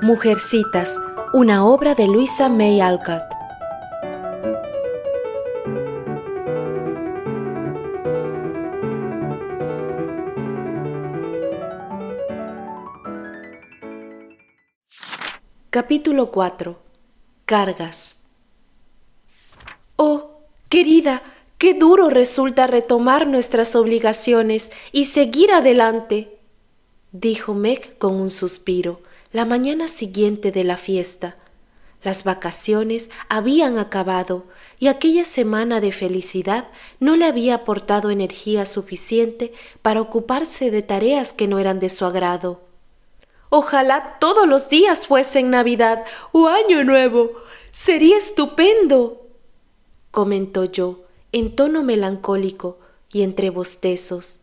Mujercitas, una obra de Louisa May Alcott. Capítulo 4. Cargas. Oh, querida, qué duro resulta retomar nuestras obligaciones y seguir adelante, dijo Meg con un suspiro, la mañana siguiente de la fiesta. Las vacaciones habían acabado y aquella semana de felicidad no le había aportado energía suficiente para ocuparse de tareas que no eran de su agrado. Ojalá todos los días fuesen Navidad o Año Nuevo. Sería estupendo, comentó Jo, en tono melancólico y entre bostezos.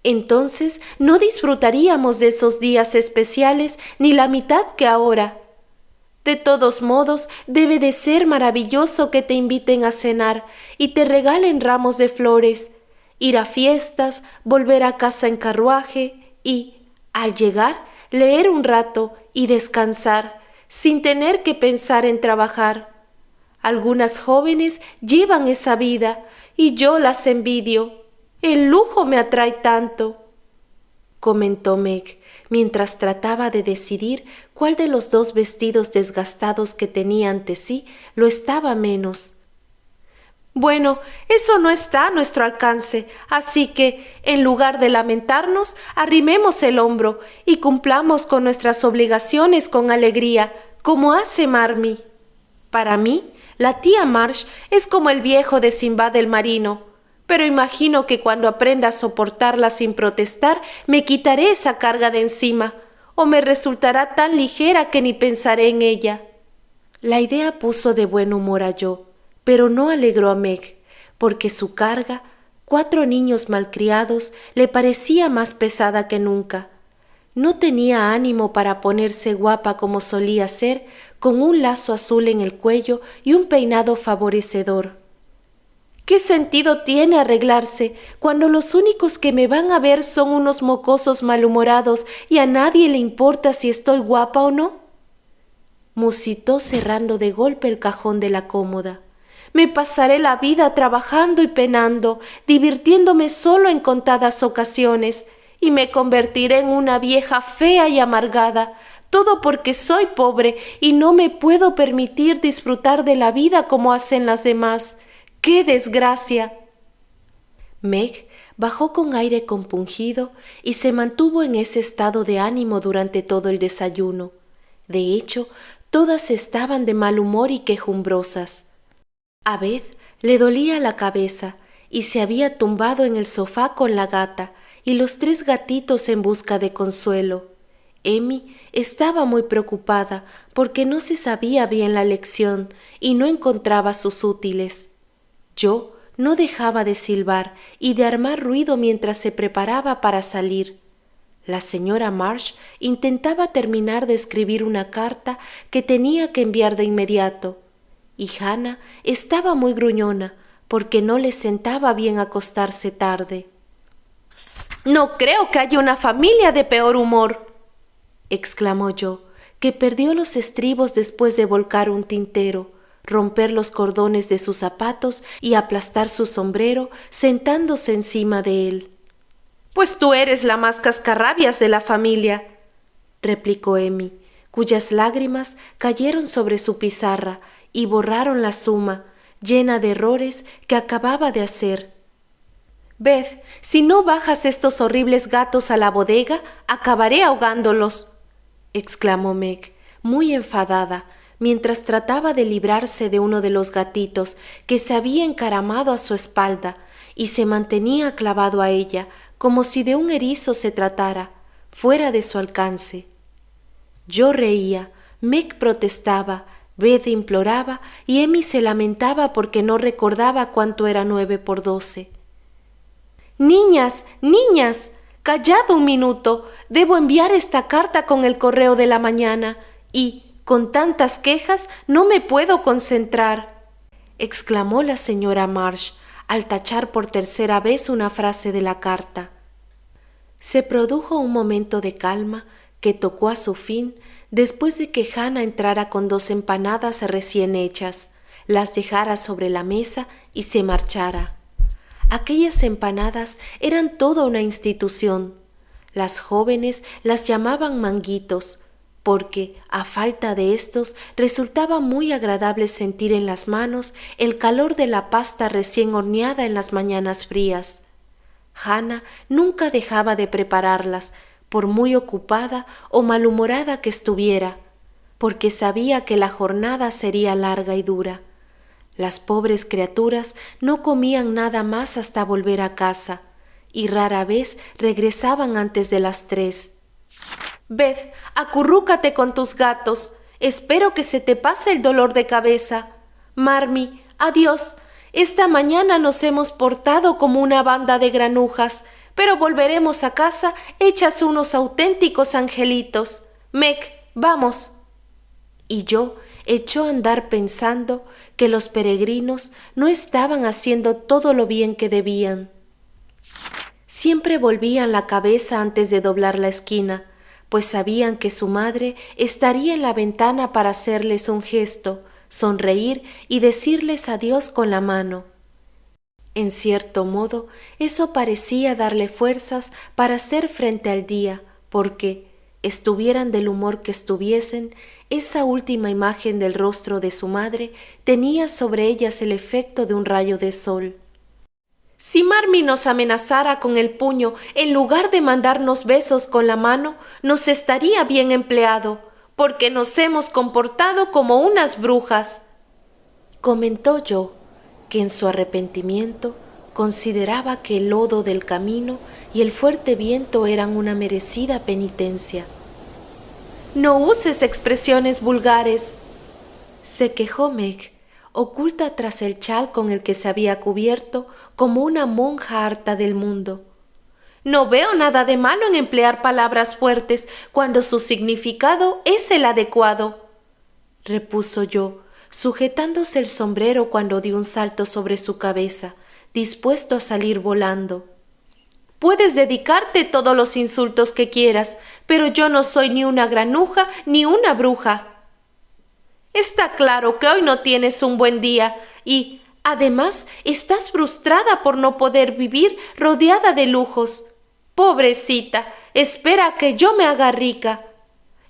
Entonces no disfrutaríamos de esos días especiales ni la mitad que ahora. De todos modos, debe de ser maravilloso que te inviten a cenar y te regalen ramos de flores, ir a fiestas, volver a casa en carruaje y, al llegar, leer un rato y descansar, sin tener que pensar en trabajar. Algunas jóvenes llevan esa vida y yo las envidio. El lujo me atrae tanto, comentó Meg, mientras trataba de decidir cuál de los dos vestidos desgastados que tenía ante sí lo estaba menos. Bueno, eso no está a nuestro alcance, así que, en lugar de lamentarnos, arrimemos el hombro y cumplamos con nuestras obligaciones con alegría, como hace Marmee. Para mí, la tía Marsh es como el viejo de Sinbad el marino, pero imagino que cuando aprenda a soportarla sin protestar, me quitaré esa carga de encima, o me resultará tan ligera que ni pensaré en ella. La idea puso de buen humor a Jo, pero no alegró a Meg, porque su carga, 4 niños malcriados, le parecía más pesada que nunca. No tenía ánimo para ponerse guapa como solía ser, con un lazo azul en el cuello y un peinado favorecedor. ¿Qué sentido tiene arreglarse cuando los únicos que me van a ver son unos mocosos malhumorados y a nadie le importa si estoy guapa o no? Musitó cerrando de golpe el cajón de la cómoda. Me pasaré la vida trabajando y penando, divirtiéndome solo en contadas ocasiones, y me convertiré en una vieja fea y amargada, todo porque soy pobre y no me puedo permitir disfrutar de la vida como hacen las demás. ¡Qué desgracia! Meg bajó con aire compungido y se mantuvo en ese estado de ánimo durante todo el desayuno. De hecho, todas estaban de mal humor y quejumbrosas. A Beth le dolía la cabeza y se había tumbado en el sofá con la gata y los 3 gatitos en busca de consuelo. Amy estaba muy preocupada porque no se sabía bien la lección y no encontraba sus útiles. Jo no dejaba de silbar y de armar ruido mientras se preparaba para salir. La señora Marsh intentaba terminar de escribir una carta que tenía que enviar de inmediato, y Hannah estaba muy gruñona porque no le sentaba bien acostarse tarde. «No creo que haya una familia de peor humor», exclamó Jo, que perdió los estribos después de volcar un tintero, romper los cordones de sus zapatos y aplastar su sombrero sentándose encima de él. «Pues tú eres la más cascarrabias de la familia», replicó Amy, cuyas lágrimas cayeron sobre su pizarra y borraron la suma, llena de errores, que acababa de hacer. «Beth, si no bajas estos horribles gatos a la bodega, acabaré ahogándolos», exclamó Meg, muy enfadada, mientras trataba de librarse de uno de los gatitos que se había encaramado a su espalda y se mantenía clavado a ella, como si de un erizo se tratara, fuera de su alcance. Jo reía, Meg protestaba, Beth imploraba y Amy se lamentaba porque no recordaba cuánto era 9 por 12. «Niñas, niñas, callad un minuto, debo enviar esta carta con el correo de la mañana y, con tantas quejas, no me puedo concentrar», exclamó la señora Marsh, al tachar por 3ª vez una frase de la carta. Se produjo un momento de calma que tocó a su fin Después de que Hannah entrara con 2 empanadas recién hechas, las dejara sobre la mesa y se marchara. Aquellas empanadas eran toda una institución. Las jóvenes las llamaban manguitos, porque, a falta de estos, resultaba muy agradable sentir en las manos el calor de la pasta recién horneada en las mañanas frías. Hannah nunca dejaba de prepararlas, por muy ocupada o malhumorada que estuviera, porque sabía que la jornada sería larga y dura. Las pobres criaturas no comían nada más hasta volver a casa, y rara vez regresaban antes de las 3. Beth, acurrúcate con tus gatos. Espero que se te pase el dolor de cabeza. Marmee, adiós. Esta mañana nos hemos portado como una banda de granujas, pero volveremos a casa hechas unos auténticos angelitos. Meg, vamos. Y yo echó a andar pensando que los peregrinos no estaban haciendo todo lo bien que debían. Siempre volvían la cabeza antes de doblar la esquina, pues sabían que su madre estaría en la ventana para hacerles un gesto, sonreír y decirles adiós con la mano. En cierto modo, eso parecía darle fuerzas para hacer frente al día, porque, estuvieran del humor que estuviesen, esa última imagen del rostro de su madre tenía sobre ellas el efecto de un rayo de sol. Si Marmee nos amenazara con el puño en lugar de mandarnos besos con la mano, nos estaría bien empleado, porque nos hemos comportado como unas brujas, comentó Jo, que en su arrepentimiento consideraba que el lodo del camino y el fuerte viento eran una merecida penitencia. No uses expresiones vulgares, se quejó Meg, oculta tras el chal con el que se había cubierto como una monja harta del mundo. No veo nada de malo en emplear palabras fuertes cuando su significado es el adecuado, repuso yo, sujetándose el sombrero cuando dio un salto sobre su cabeza, dispuesto a salir volando. Puedes dedicarte todos los insultos que quieras, pero yo no soy ni una granuja ni una bruja. Está claro que hoy no tienes un buen día y, además, estás frustrada por no poder vivir rodeada de lujos. Pobrecita, espera a que yo me haga rica.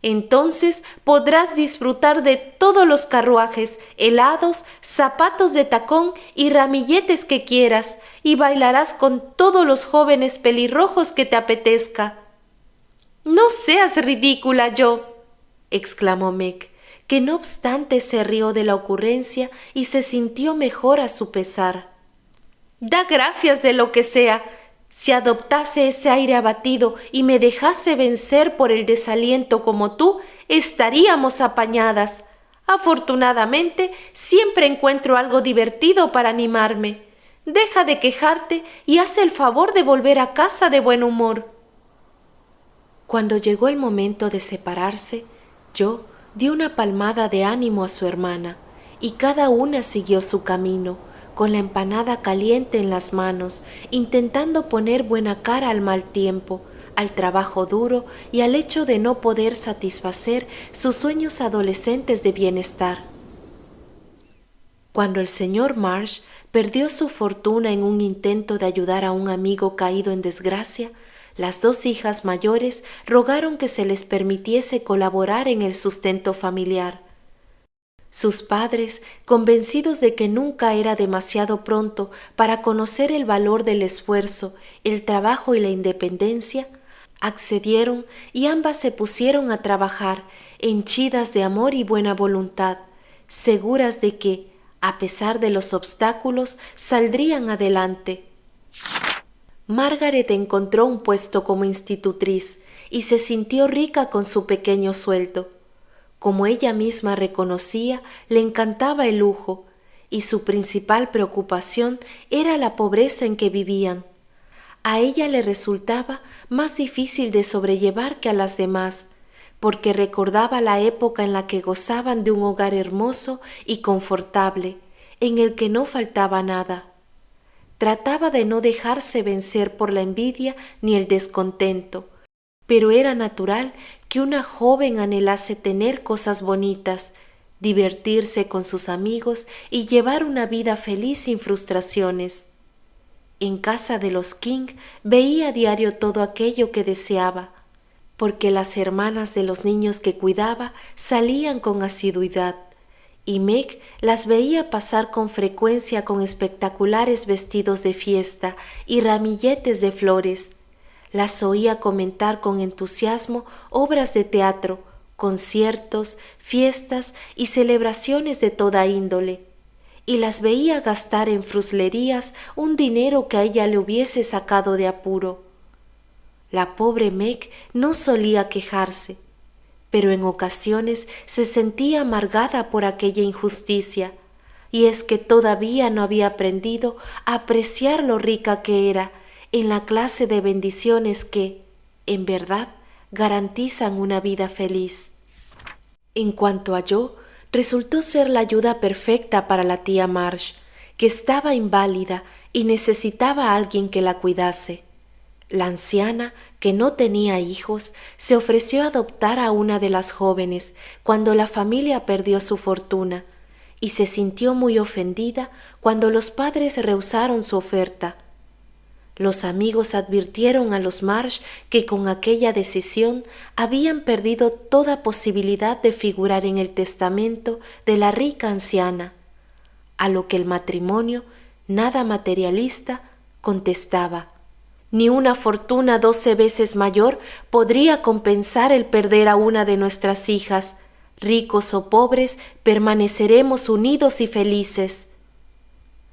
Entonces podrás disfrutar de todos los carruajes, helados, zapatos de tacón y ramilletes que quieras, y bailarás con todos los jóvenes pelirrojos que te apetezca. No seas ridícula, Jo, exclamó Meg, que no obstante se rió de la ocurrencia y se sintió mejor a su pesar. Da gracias de lo que sea. Si adoptase ese aire abatido y me dejase vencer por el desaliento como tú, estaríamos apañadas. Afortunadamente, siempre encuentro algo divertido para animarme. Deja de quejarte y haz el favor de volver a casa de buen humor. Cuando llegó el momento de separarse, yo di una palmada de ánimo a su hermana, y cada una siguió su camino, con la empanada caliente en las manos, intentando poner buena cara al mal tiempo, al trabajo duro y al hecho de no poder satisfacer sus sueños adolescentes de bienestar. Cuando el señor Marsh perdió su fortuna en un intento de ayudar a un amigo caído en desgracia, las 2 hijas mayores rogaron que se les permitiese colaborar en el sustento familiar. Sus padres, convencidos de que nunca era demasiado pronto para conocer el valor del esfuerzo, el trabajo y la independencia, accedieron y ambas se pusieron a trabajar, henchidas de amor y buena voluntad, seguras de que, a pesar de los obstáculos, saldrían adelante. Margaret encontró un puesto como institutriz y se sintió rica con su pequeño sueldo. Como ella misma reconocía, le encantaba el lujo, y su principal preocupación era la pobreza en que vivían. A ella le resultaba más difícil de sobrellevar que a las demás, porque recordaba la época en la que gozaban de un hogar hermoso y confortable, en el que no faltaba nada. Trataba de no dejarse vencer por la envidia ni el descontento, pero era natural que una joven anhelase tener cosas bonitas, divertirse con sus amigos y llevar una vida feliz sin frustraciones. En casa de los King veía a diario todo aquello que deseaba, porque las hermanas de los niños que cuidaba salían con asiduidad, y Meg las veía pasar con frecuencia con espectaculares vestidos de fiesta y ramilletes de flores. Las oía comentar con entusiasmo obras de teatro, conciertos, fiestas y celebraciones de toda índole, y las veía gastar en fruslerías un dinero que a ella le hubiese sacado de apuro. La pobre Meg no solía quejarse, pero en ocasiones se sentía amargada por aquella injusticia, y es que todavía no había aprendido a apreciar lo rica que era en la clase de bendiciones que, en verdad, garantizan una vida feliz. En cuanto a Jo, resultó ser la ayuda perfecta para la tía Marsh, que estaba inválida y necesitaba a alguien que la cuidase. La anciana, que no tenía hijos, se ofreció a adoptar a una de las jóvenes cuando la familia perdió su fortuna, y se sintió muy ofendida cuando los padres rehusaron su oferta. Los amigos advirtieron a los Marsh que con aquella decisión habían perdido toda posibilidad de figurar en el testamento de la rica anciana, a lo que el matrimonio, nada materialista, contestaba: ni una fortuna 12 veces mayor podría compensar el perder a una de nuestras hijas. Ricos o pobres, permaneceremos unidos y felices.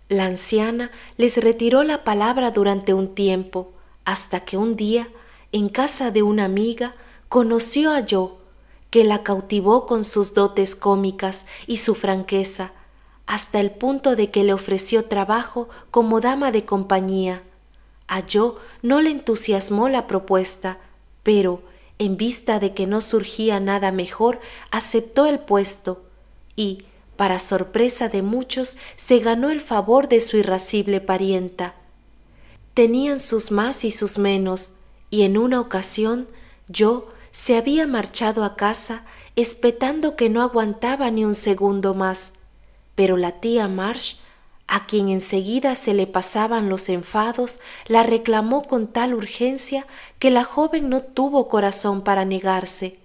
La anciana les retiró la palabra durante un tiempo, hasta que un día, en casa de una amiga, conoció a Jo, que la cautivó con sus dotes cómicas y su franqueza, hasta el punto de que le ofreció trabajo como dama de compañía. A Jo no le entusiasmó la propuesta, pero, en vista de que no surgía nada mejor, aceptó el puesto y, para sorpresa de muchos, se ganó el favor de su irascible parienta. Tenían sus más y sus menos, y en una ocasión Jo se había marchado a casa espetando que no aguantaba ni un segundo más, pero la tía Marsh, a quien enseguida se le pasaban los enfados, la reclamó con tal urgencia que la joven no tuvo corazón para negarse.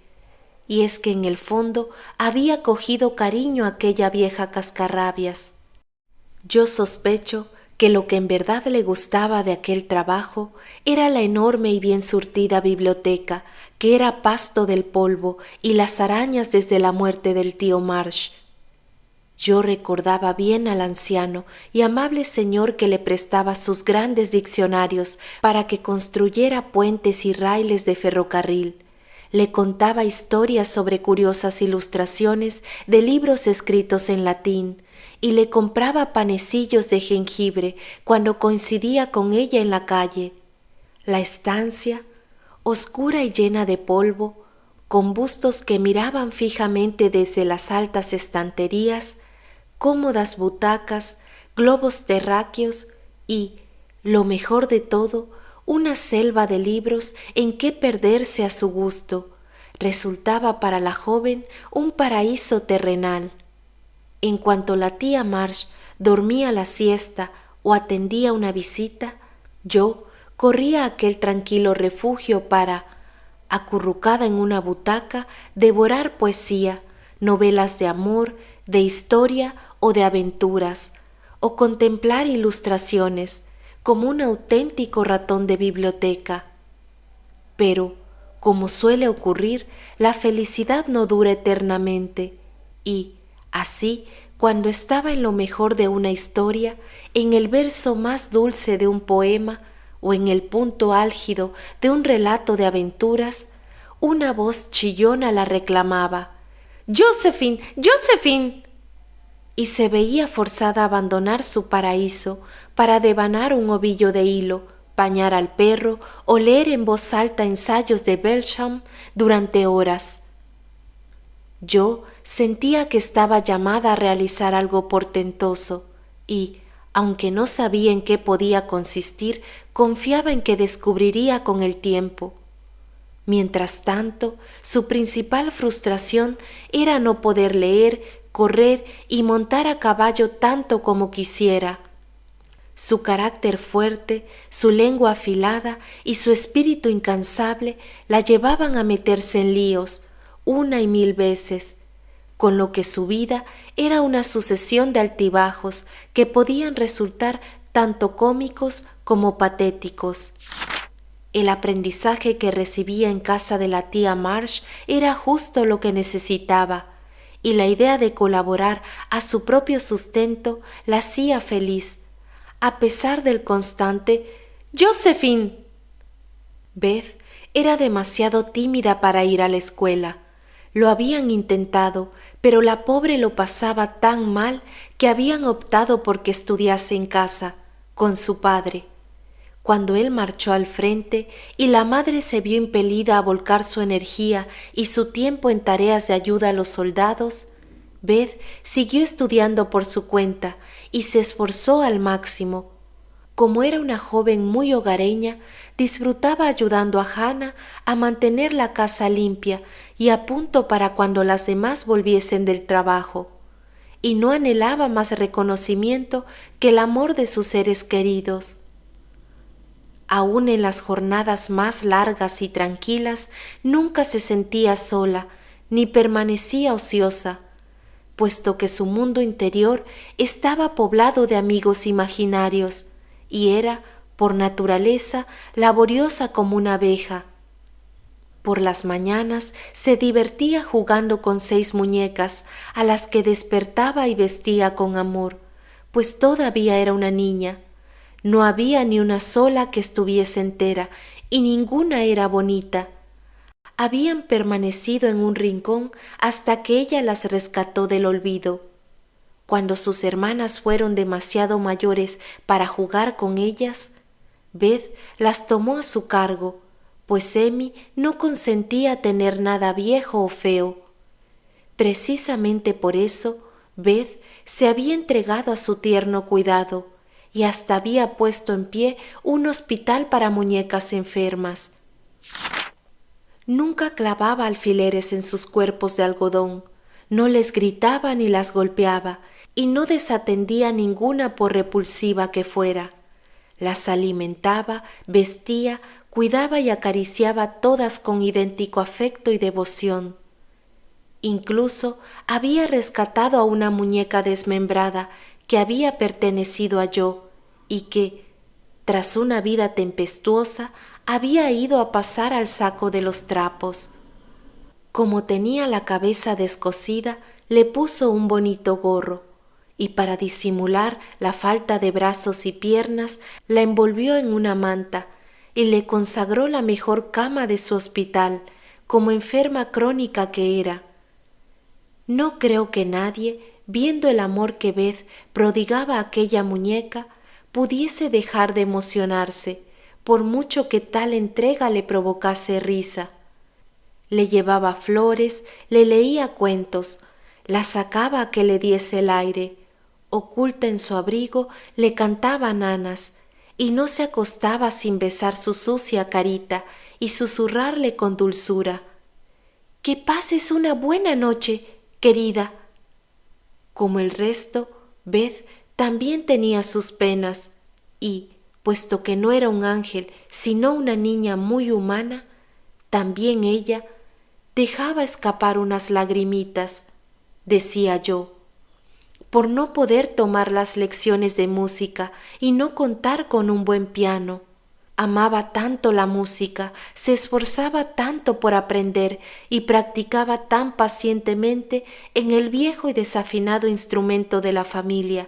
Y es que en el fondo había cogido cariño a aquella vieja cascarrabias. Yo sospecho que lo que en verdad le gustaba de aquel trabajo era la enorme y bien surtida biblioteca, que era pasto del polvo y las arañas desde la muerte del tío Marsh. Yo recordaba bien al anciano y amable señor que le prestaba sus grandes diccionarios para que construyera puentes y raíles de ferrocarril. Le contaba historias sobre curiosas ilustraciones de libros escritos en latín y le compraba panecillos de jengibre cuando coincidía con ella en la calle. La estancia, oscura y llena de polvo, con bustos que miraban fijamente desde las altas estanterías, cómodas butacas, globos terráqueos y, lo mejor de todo, una selva de libros en que perderse a su gusto, resultaba para la joven un paraíso terrenal. En cuanto la tía Marsh dormía la siesta o atendía una visita, yo corría a aquel tranquilo refugio para, acurrucada en una butaca, devorar poesía, novelas de amor, de historia o de aventuras, o contemplar ilustraciones, como un auténtico ratón de biblioteca. Pero, como suele ocurrir, la felicidad no dura eternamente, y, así, cuando estaba en lo mejor de una historia, en el verso más dulce de un poema, o en el punto álgido de un relato de aventuras, una voz chillona la reclamaba: «¡Josephine! ¡Josephine!», y se veía forzada a abandonar su paraíso para devanar un ovillo de hilo, bañar al perro o leer en voz alta ensayos de Belsham durante horas. Yo sentía que estaba llamada a realizar algo portentoso y, aunque no sabía en qué podía consistir, confiaba en que descubriría con el tiempo. Mientras tanto, su principal frustración era no poder leer, correr y montar a caballo tanto como quisiera. Su carácter fuerte, su lengua afilada y su espíritu incansable la llevaban a meterse en líos, una y mil veces, con lo que su vida era una sucesión de altibajos que podían resultar tanto cómicos como patéticos. El aprendizaje que recibía en casa de la tía Marsh era justo lo que necesitaba, y la idea de colaborar a su propio sustento la hacía feliz, a pesar del constante «Josephine». Beth era demasiado tímida para ir a la escuela. Lo habían intentado, pero la pobre lo pasaba tan mal que habían optado por que estudiase en casa, con su padre. Cuando él marchó al frente y la madre se vio impelida a volcar su energía y su tiempo en tareas de ayuda a los soldados, Beth siguió estudiando por su cuenta y se esforzó al máximo. Como era una joven muy hogareña, disfrutaba ayudando a Hannah a mantener la casa limpia y a punto para cuando las demás volviesen del trabajo, y no anhelaba más reconocimiento que el amor de sus seres queridos. Aún en las jornadas más largas y tranquilas, nunca se sentía sola, ni permanecía ociosa, puesto que su mundo interior estaba poblado de amigos imaginarios, y era, por naturaleza, laboriosa como una abeja. Por las mañanas se divertía jugando con 6 muñecas, a las que despertaba y vestía con amor, pues todavía era una niña. No había ni una sola que estuviese entera, y ninguna era bonita. Habían permanecido en un rincón hasta que ella las rescató del olvido. Cuando sus hermanas fueron demasiado mayores para jugar con ellas, Beth las tomó a su cargo, pues Emmy no consentía tener nada viejo o feo. Precisamente por eso, Beth se había entregado a su tierno cuidado y hasta había puesto en pie un hospital para muñecas enfermas. Nunca clavaba alfileres en sus cuerpos de algodón, no les gritaba ni las golpeaba, y no desatendía ninguna por repulsiva que fuera. Las alimentaba, vestía, cuidaba y acariciaba todas con idéntico afecto y devoción. Incluso había rescatado a una muñeca desmembrada que había pertenecido a Jo y que, tras una vida tempestuosa, había ido a pasar al saco de los trapos. Como tenía la cabeza descosida, le puso un bonito gorro, y para disimular la falta de brazos y piernas, la envolvió en una manta y le consagró la mejor cama de su hospital, como enferma crónica que era. No creo que nadie, viendo el amor que Beth prodigaba a aquella muñeca, pudiese dejar de emocionarse, por mucho que tal entrega le provocase risa. Le llevaba flores, le leía cuentos, la sacaba a que le diese el aire, oculta en su abrigo le cantaba nanas, y no se acostaba sin besar su sucia carita y susurrarle con dulzura: «Que pases una buena noche, querida». Como el resto, Beth también tenía sus penas y, puesto que no era un ángel sino una niña muy humana, también ella dejaba escapar unas lagrimitas, decía yo, por no poder tomar las lecciones de música y no contar con un buen piano. Amaba tanto la música, se esforzaba tanto por aprender y practicaba tan pacientemente en el viejo y desafinado instrumento de la familia,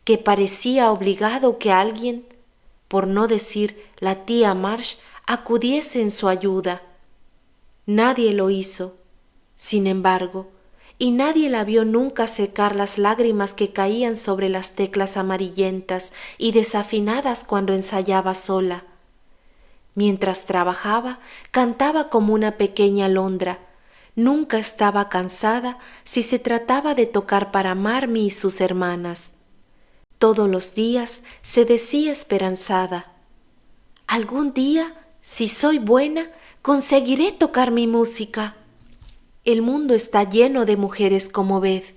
que parecía obligado que alguien, por no decir la tía Marsh, acudiese en su ayuda. Nadie lo hizo, sin embargo, y nadie la vio nunca secar las lágrimas que caían sobre las teclas amarillentas y desafinadas cuando ensayaba sola. Mientras trabajaba, cantaba como una pequeña alondra. Nunca estaba cansada si se trataba de tocar para Marmee y sus hermanas. Todos los días se decía esperanzada: «Algún día, si soy buena, conseguiré tocar mi música. El mundo está lleno de mujeres como Beth,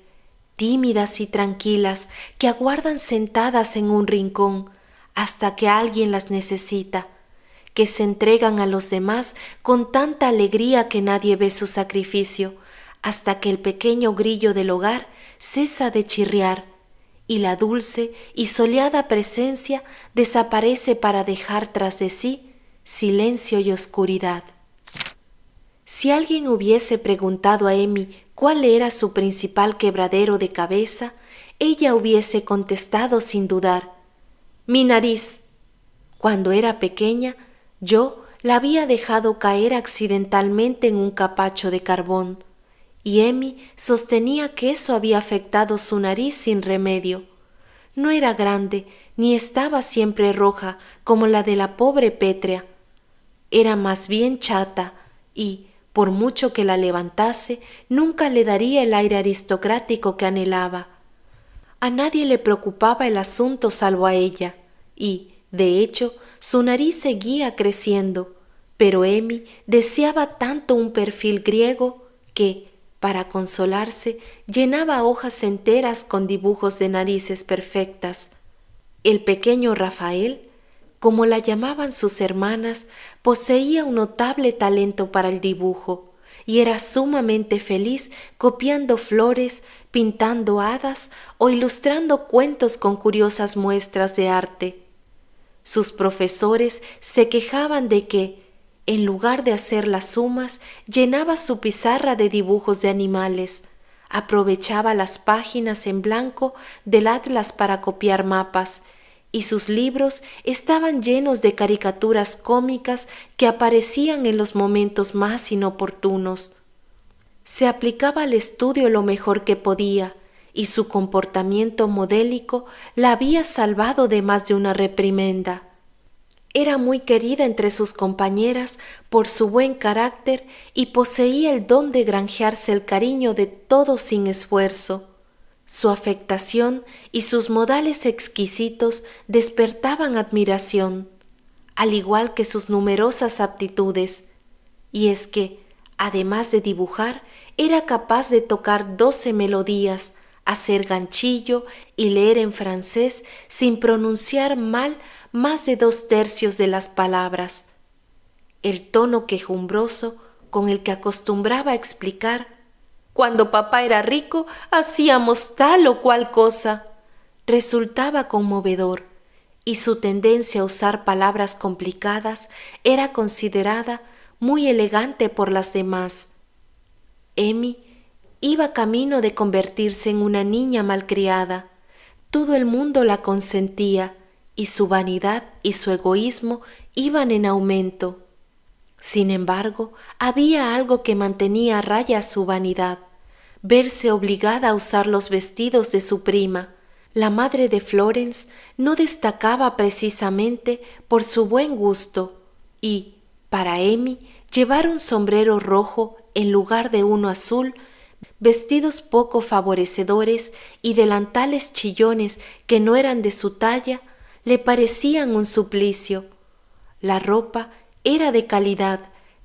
tímidas y tranquilas, que aguardan sentadas en un rincón hasta que alguien las necesita, que se entregan a los demás con tanta alegría que nadie ve su sacrificio, hasta que el pequeño grillo del hogar cesa de chirriar y la dulce y soleada presencia desaparece para dejar tras de sí silencio y oscuridad. Si alguien hubiese preguntado a Amy cuál era su principal quebradero de cabeza, ella hubiese contestado sin dudar: mi nariz. Cuando era pequeña, yo la había dejado caer accidentalmente en un capacho de carbón, y Amy sostenía que eso había afectado su nariz sin remedio. No era grande, ni estaba siempre roja como la de la pobre Pétrea. Era más bien chata y, por mucho que la levantase, nunca le daría el aire aristocrático que anhelaba. A nadie le preocupaba el asunto salvo a ella, y, de hecho, su nariz seguía creciendo, pero Amy deseaba tanto un perfil griego que, para consolarse, llenaba hojas enteras con dibujos de narices perfectas. El pequeño Rafael, como la llamaban sus hermanas, poseía un notable talento para el dibujo y era sumamente feliz copiando flores, pintando hadas o ilustrando cuentos con curiosas muestras de arte. Sus profesores se quejaban de que, en lugar de hacer las sumas, llenaba su pizarra de dibujos de animales, aprovechaba las páginas en blanco del atlas para copiar mapas, y sus libros estaban llenos de caricaturas cómicas que aparecían en los momentos más inoportunos. Se aplicaba al estudio lo mejor que podía, y su comportamiento modélico la había salvado de más de una reprimenda. Era muy querida entre sus compañeras por su buen carácter y poseía el don de granjearse el cariño de todos sin esfuerzo. Su afectación y sus modales exquisitos despertaban admiración, al igual que sus numerosas aptitudes, y es que, además de dibujar, era capaz de tocar 12 melodías, hacer ganchillo y leer en francés sin pronunciar mal más de 2/3 de las palabras. El tono quejumbroso con el que acostumbraba a explicar: cuando papá era rico, hacíamos tal o cual cosa, resultaba conmovedor, y su tendencia a usar palabras complicadas era considerada muy elegante por las demás. Amy iba camino de convertirse en una niña malcriada. Todo el mundo la consentía, y su vanidad y su egoísmo iban en aumento. Sin embargo, había algo que mantenía a raya su vanidad: verse obligada a usar los vestidos de su prima. La madre de Florence no destacaba precisamente por su buen gusto y, para Amy, llevar un sombrero rojo en lugar de uno azul, vestidos poco favorecedores y delantales chillones que no eran de su talla, le parecían un suplicio. La ropa era de calidad,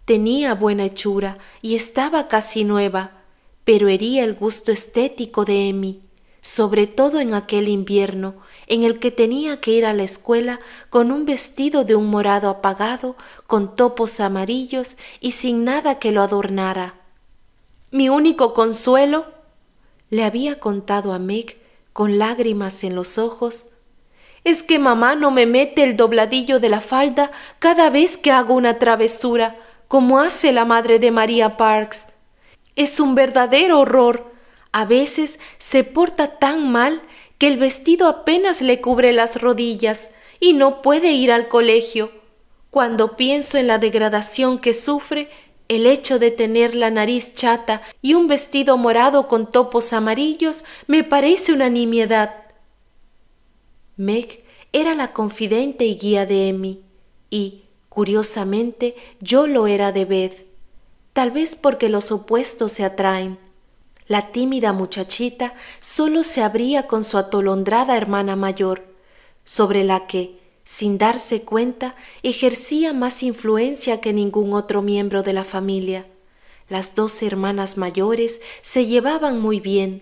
tenía buena hechura y estaba casi nueva, pero hería el gusto estético de Amy, sobre todo en aquel invierno en el que tenía que ir a la escuela con un vestido de un morado apagado, con topos amarillos y sin nada que lo adornara. Mi único consuelo, le había contado a Meg con lágrimas en los ojos, es que mamá no me mete el dobladillo de la falda cada vez que hago una travesura, como hace la madre de María Parks. Es un verdadero horror. A veces se porta tan mal que el vestido apenas le cubre las rodillas y no puede ir al colegio. Cuando pienso en la degradación que sufre, el hecho de tener la nariz chata y un vestido morado con topos amarillos me parece una nimiedad. Meg era la confidente y guía de Amy, y, curiosamente, yo lo era de Beth. Tal vez porque los opuestos se atraen. La tímida muchachita solo se abría con su atolondrada hermana mayor, sobre la que, Sin darse cuenta, ejercía más influencia que ningún otro miembro de la familia. Las dos hermanas mayores se llevaban muy bien,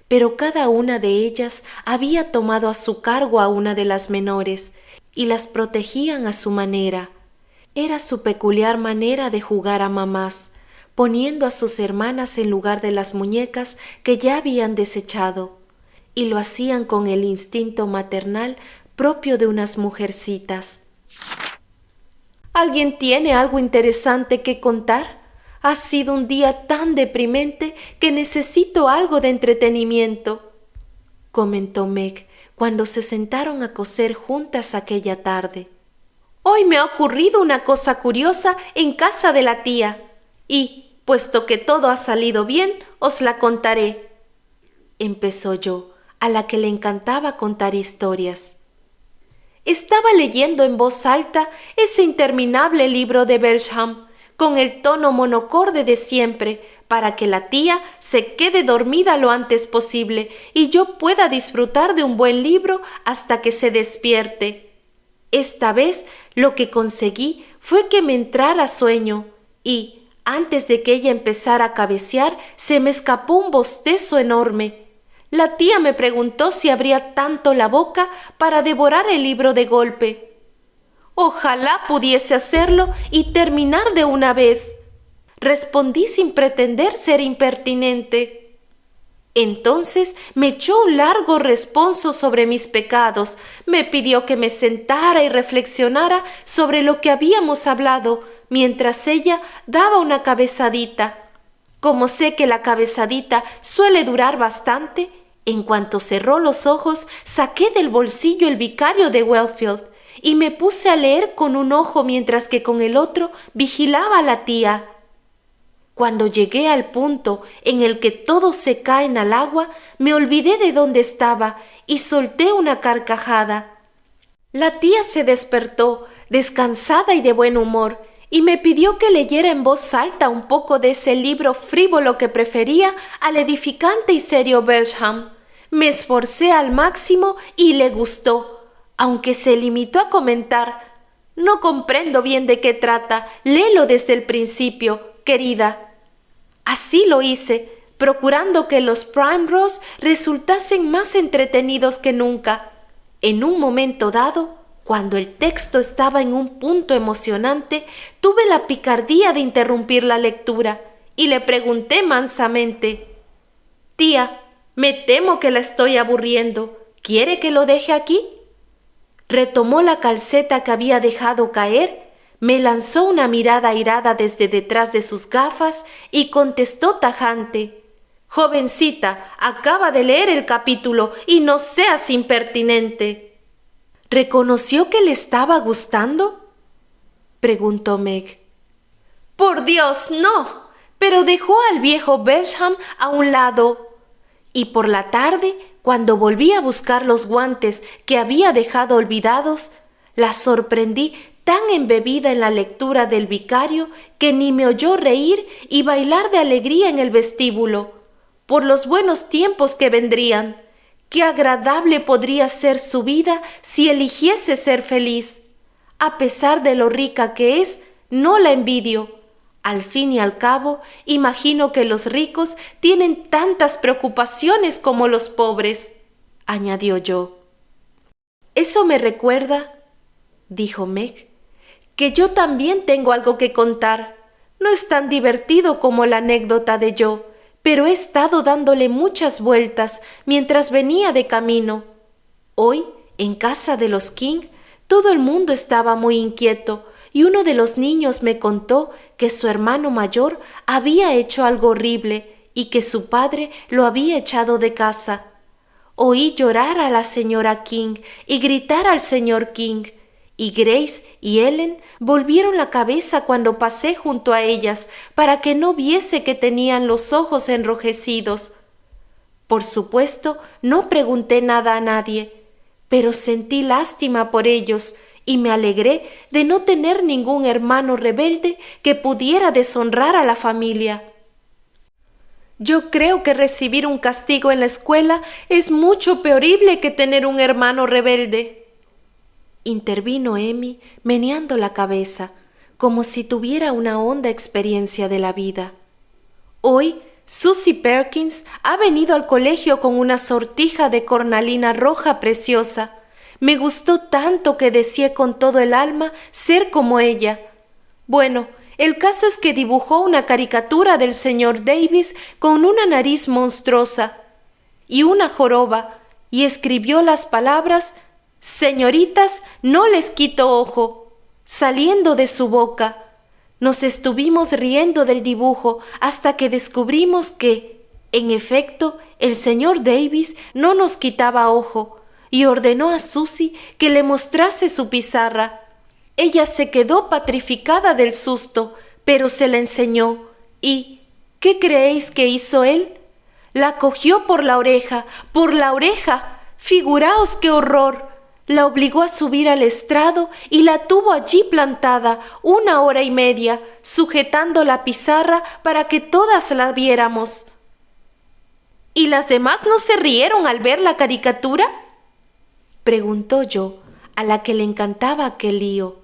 pero cada una de ellas había tomado a su cargo a una de las menores y las protegían a su manera. Era su peculiar manera de jugar a mamás, poniendo a sus hermanas en lugar de las muñecas que ya habían desechado, y lo hacían con el instinto maternal propio de unas mujercitas. ¿Alguien tiene algo interesante que contar? Ha sido un día tan deprimente que necesito algo de entretenimiento, comentó Meg cuando se sentaron a coser juntas aquella tarde. Hoy me ha ocurrido una cosa curiosa en casa de la tía y, puesto que todo ha salido bien, os la contaré. Empezó yo, a la que le encantaba contar historias. Estaba leyendo en voz alta ese interminable libro de Belsham, con el tono monocorde de siempre, para que la tía se quede dormida lo antes posible y yo pueda disfrutar de un buen libro hasta que se despierte. Esta vez lo que conseguí fue que me entrara sueño y, antes de que ella empezara a cabecear, se me escapó un bostezo enorme. La tía me preguntó si abría tanto la boca para devorar el libro de golpe. Ojalá pudiese hacerlo y terminar de una vez, respondí sin pretender ser impertinente. Entonces me echó un largo responso sobre mis pecados, me pidió que me sentara y reflexionara sobre lo que habíamos hablado, mientras ella daba una cabezadita. Como sé que la cabezadita suele durar bastante, en cuanto cerró los ojos, saqué del bolsillo el vicario de Wellfield y me puse a leer con un ojo mientras que con el otro vigilaba a la tía. Cuando llegué al punto en el que todos se caen al agua, me olvidé de dónde estaba y solté una carcajada. La tía se despertó, descansada y de buen humor, y me pidió que leyera en voz alta un poco de ese libro frívolo que prefería al edificante y serio Belsham. Me esforcé al máximo y le gustó, aunque se limitó a comentar: «No comprendo bien de qué trata, léelo desde el principio, querida». Así lo hice, procurando que los Primrose resultasen más entretenidos que nunca. En un momento dado, cuando el texto estaba en un punto emocionante, tuve la picardía de interrumpir la lectura y le pregunté mansamente: «Tía, me temo que la estoy aburriendo. ¿Quiere que lo deje aquí?». Retomó la calceta que había dejado caer, me lanzó una mirada airada desde detrás de sus gafas y contestó tajante: «Jovencita, acaba de leer el capítulo y no seas impertinente». ¿Reconoció que le estaba gustando?, preguntó Meg. «Por Dios, no, pero dejó al viejo Belsham a un lado». Y por la tarde, cuando volví a buscar los guantes que había dejado olvidados, la sorprendí tan embebida en la lectura del vicario que ni me oyó reír y bailar de alegría en el vestíbulo. Por los buenos tiempos que vendrían, qué agradable podría ser su vida si eligiese ser feliz. A pesar de lo rica que es, no la envidio. Al fin y al cabo, imagino que los ricos tienen tantas preocupaciones como los pobres, añadió yo. Eso me recuerda, dijo Meg, que yo también tengo algo que contar. No es tan divertido como la anécdota de Joe, pero he estado dándole muchas vueltas mientras venía de camino. Hoy, en casa de los King, todo el mundo estaba muy inquieto, y uno de los niños me contó que su hermano mayor había hecho algo horrible y que su padre lo había echado de casa. Oí llorar a la señora King y gritar al señor King, y Grace y Ellen volvieron la cabeza cuando pasé junto a ellas para que no viese que tenían los ojos enrojecidos. Por supuesto, no pregunté nada a nadie, pero sentí lástima por ellos y me alegré de no tener ningún hermano rebelde que pudiera deshonrar a la familia. Yo creo que recibir un castigo en la escuela es mucho peorible que tener un hermano rebelde. intervino Emmy, meneando la cabeza, como si tuviera una honda experiencia de la vida. Hoy, Susie Perkins ha venido al colegio con una sortija de cornalina roja preciosa. Me gustó tanto que deseé con todo el alma ser como ella. Bueno, el caso es que dibujó una caricatura del señor Davis con una nariz monstruosa y una joroba, y escribió las palabras «Señoritas, no les quito ojo», saliendo de su boca. Nos estuvimos riendo del dibujo hasta que descubrimos que, en efecto, el señor Davis no nos quitaba ojo, y ordenó a Susie que le mostrase su pizarra. Ella se quedó petrificada del susto, pero se la enseñó, y ¿qué creéis que hizo él? La cogió por la oreja, ¡por la oreja! ¡Figuraos qué horror! La obligó a subir al estrado y la tuvo allí plantada 1 hora y media, sujetando la pizarra para que todas la viéramos. ¿Y las demás no se rieron al ver la caricatura?, preguntó yo, a la que le encantaba aquel lío.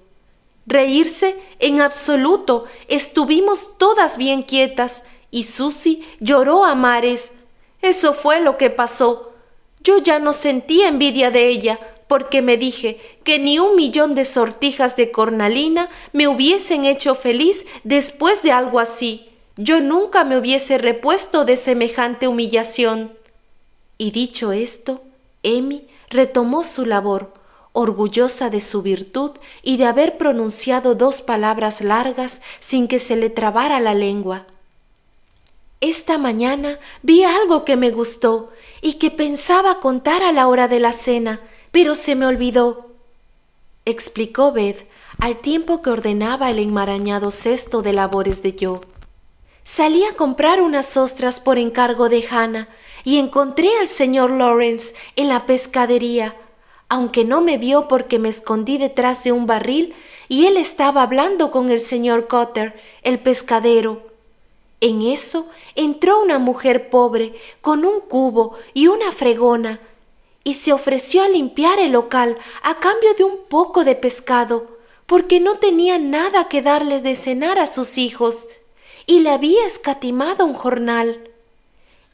Reírse en absoluto, estuvimos todas bien quietas y Susie lloró a mares. Eso fue lo que pasó. Yo ya no sentí envidia de ella, porque me dije que ni 1.000.000 de sortijas de cornalina me hubiesen hecho feliz después de algo así. Yo nunca me hubiese repuesto de semejante humillación. Y dicho esto, Emmy retomó su labor, orgullosa de su virtud y de haber pronunciado 2 palabras largas sin que se le trabara la lengua. Esta mañana vi algo que me gustó y que pensaba contar a la hora de la cena, pero se me olvidó, explicó Beth al tiempo que ordenaba el enmarañado cesto de labores de Jo. Salí a comprar unas ostras por encargo de Hannah y encontré al señor Lawrence en la pescadería, aunque no me vio porque me escondí detrás de un barril y él estaba hablando con el señor Cotter, el pescadero. En eso entró una mujer pobre con un cubo y una fregona y se ofreció a limpiar el local a cambio de un poco de pescado, porque no tenía nada que darles de cenar a sus hijos y le había escatimado un jornal.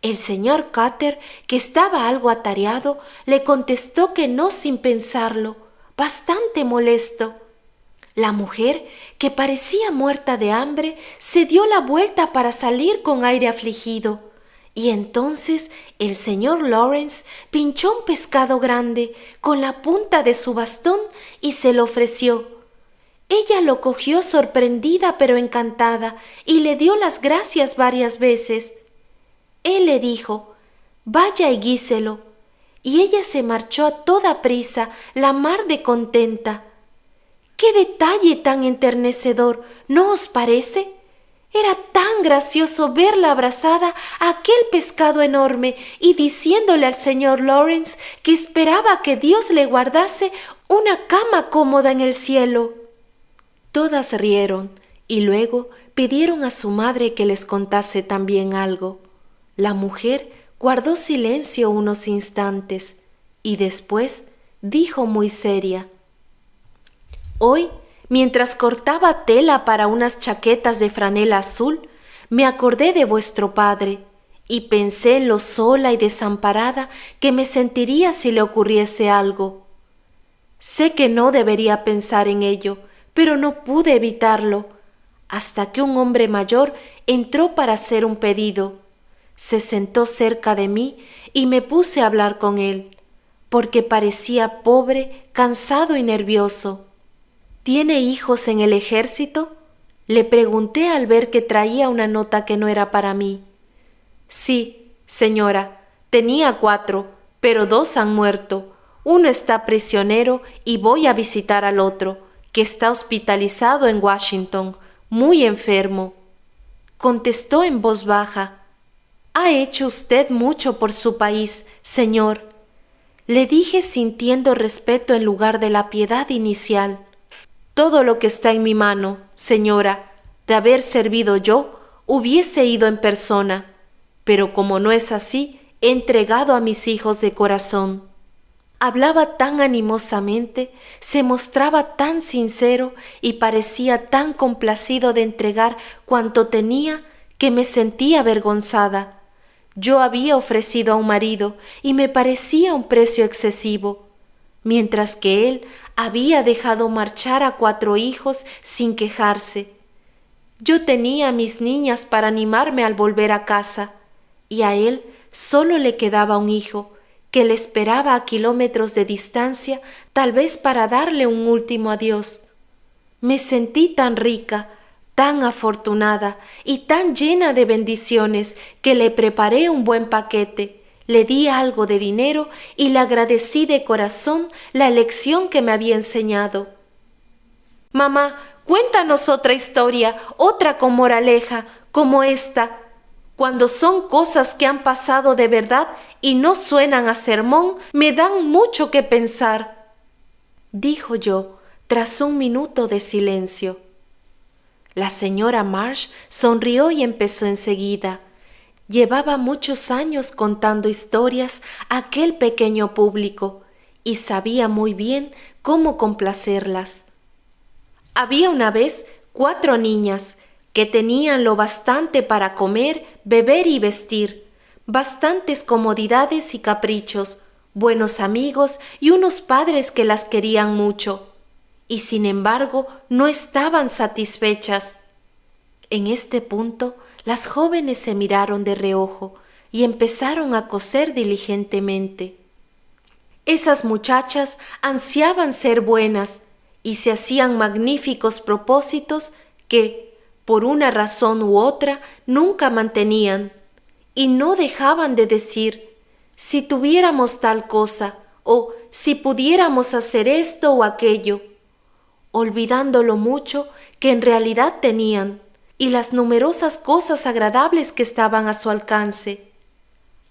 El señor Cotter, que estaba algo atareado, le contestó que no sin pensarlo, bastante molesto. La mujer, que parecía muerta de hambre, se dio la vuelta para salir con aire afligido, y entonces el señor Lawrence pinchó un pescado grande con la punta de su bastón y se lo ofreció. Ella lo cogió sorprendida pero encantada y le dio las gracias varias veces. Él le dijo: «Vaya y guíselo», y ella se marchó a toda prisa, la mar de contenta. ¡Qué detalle tan enternecedor! ¿No os parece? Era tan gracioso verla abrazada a aquel pescado enorme y diciéndole al señor Lawrence que esperaba que Dios le guardase una cama cómoda en el cielo. Todas rieron y luego pidieron a su madre que les contase también algo. La mujer guardó silencio unos instantes y después dijo muy seria: «Hoy, mientras cortaba tela para unas chaquetas de franela azul, me acordé de vuestro padre y pensé en lo sola y desamparada que me sentiría si le ocurriese algo. Sé que no debería pensar en ello, pero no pude evitarlo, hasta que un hombre mayor entró para hacer un pedido. Se sentó cerca de mí y me puse a hablar con él, porque parecía pobre, cansado y nervioso. ¿Tiene hijos en el ejército?», le pregunté al ver que traía una nota que no era para mí. «Sí, señora, tenía 4, pero 2 han muerto. Uno está prisionero y voy a visitar al otro, que está hospitalizado en Washington, muy enfermo», contestó en voz baja. «¿Ha hecho usted mucho por su país, señor?», le dije sintiendo respeto en lugar de la piedad inicial. «Todo lo que está en mi mano, señora. De haber servido yo, hubiese ido en persona, pero como no es así, he entregado a mis hijos de corazón». Hablaba tan animosamente, se mostraba tan sincero y parecía tan complacido de entregar cuanto tenía que me sentía avergonzada. Yo había ofrecido a un marido y me parecía un precio excesivo, mientras que él había dejado marchar a 4 hijos sin quejarse. Yo tenía a mis niñas para animarme al volver a casa, y a él solo le quedaba un hijo, que le esperaba a kilómetros de distancia, tal vez para darle un último adiós. Me sentí tan rica, tan afortunada y tan llena de bendiciones que le preparé un buen paquete, le di algo de dinero y le agradecí de corazón la lección que me había enseñado. Mamá, cuéntanos otra historia, otra con moraleja, como esta. Cuando son cosas que han pasado de verdad y no suenan a sermón, me dan mucho que pensar, dijo yo, tras un minuto de silencio. La señora Marsh sonrió y empezó enseguida. Llevaba muchos años contando historias a aquel pequeño público y sabía muy bien cómo complacerlas. Había una vez 4 niñas que tenían lo bastante para comer, beber y vestir, bastantes comodidades y caprichos, buenos amigos y unos padres que las querían mucho, y sin embargo no estaban satisfechas. En este punto, las jóvenes se miraron de reojo y empezaron a coser diligentemente. Esas muchachas ansiaban ser buenas y se hacían magníficos propósitos que, por una razón u otra, nunca mantenían, y no dejaban de decir, si tuviéramos tal cosa, o si pudiéramos hacer esto o aquello, olvidando lo mucho que en realidad tenían, y las numerosas cosas agradables que estaban a su alcance.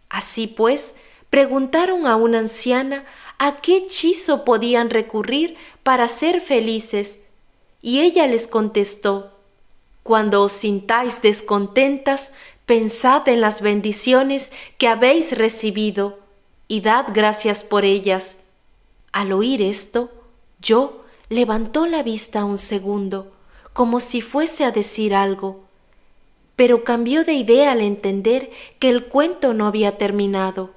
Así pues, preguntaron a una anciana a qué hechizo podían recurrir para ser felices, y ella les contestó, cuando os sintáis descontentas, pensad en las bendiciones que habéis recibido y dad gracias por ellas. Al oír esto, yo levantó la vista un segundo, como si fuese a decir algo, pero cambió de idea al entender que el cuento no había terminado.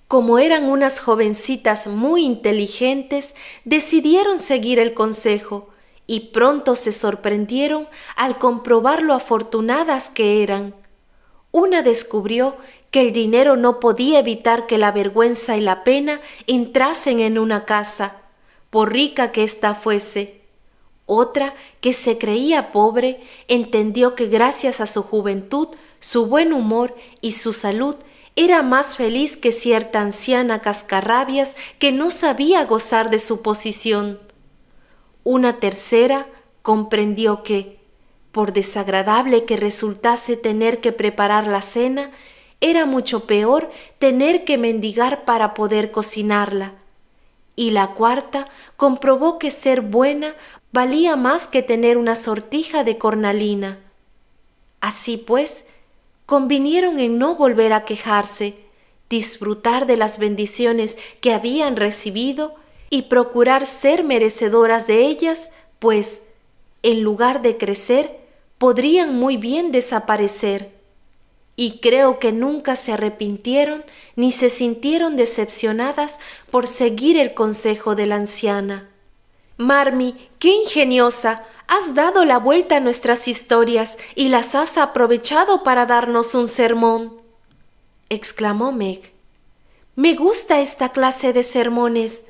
Como eran unas jovencitas muy inteligentes, decidieron seguir el consejo y pronto se sorprendieron al comprobar lo afortunadas que eran. Una descubrió que el dinero no podía evitar que la vergüenza y la pena entrasen en una casa, por rica que ésta fuese. Otra, que se creía pobre, entendió que gracias a su juventud, su buen humor y su salud, era más feliz que cierta anciana cascarrabias que no sabía gozar de su posición. Una tercera comprendió que, por desagradable que resultase tener que preparar la cena, era mucho peor tener que mendigar para poder cocinarla. Y la cuarta comprobó que ser buena valía más que tener una sortija de cornalina. Así pues, convinieron en no volver a quejarse, disfrutar de las bendiciones que habían recibido y procurar ser merecedoras de ellas, pues, en lugar de crecer, podrían muy bien desaparecer. Y creo que nunca se arrepintieron ni se sintieron decepcionadas por seguir el consejo de la anciana. Marmee, qué ingeniosa, has dado la vuelta a nuestras historias y las has aprovechado para darnos un sermón, exclamó Meg. Me gusta esta clase de sermones.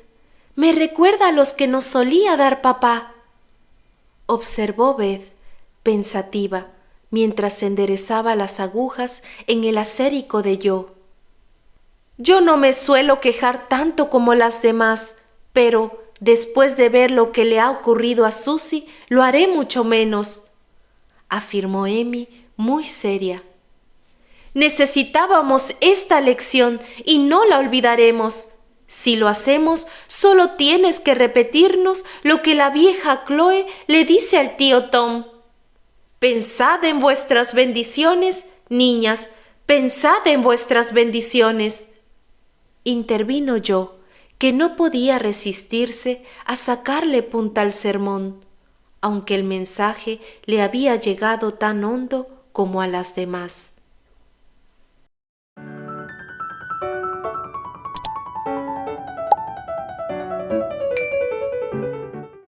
Me recuerda a los que nos solía dar papá, observó Beth, pensativa, mientras enderezaba las agujas en el acérico de Jo. Yo no me suelo quejar tanto como las demás, pero después de ver lo que le ha ocurrido a Susie, lo haré mucho menos, afirmó Amy muy seria. Necesitábamos esta lección y no la olvidaremos. Si lo hacemos, solo tienes que repetirnos lo que la vieja Chloe le dice al tío Tom. Pensad en vuestras bendiciones, niñas, pensad en vuestras bendiciones. Intervino yo, que no podía resistirse a sacarle punta al sermón, aunque el mensaje le había llegado tan hondo como a las demás.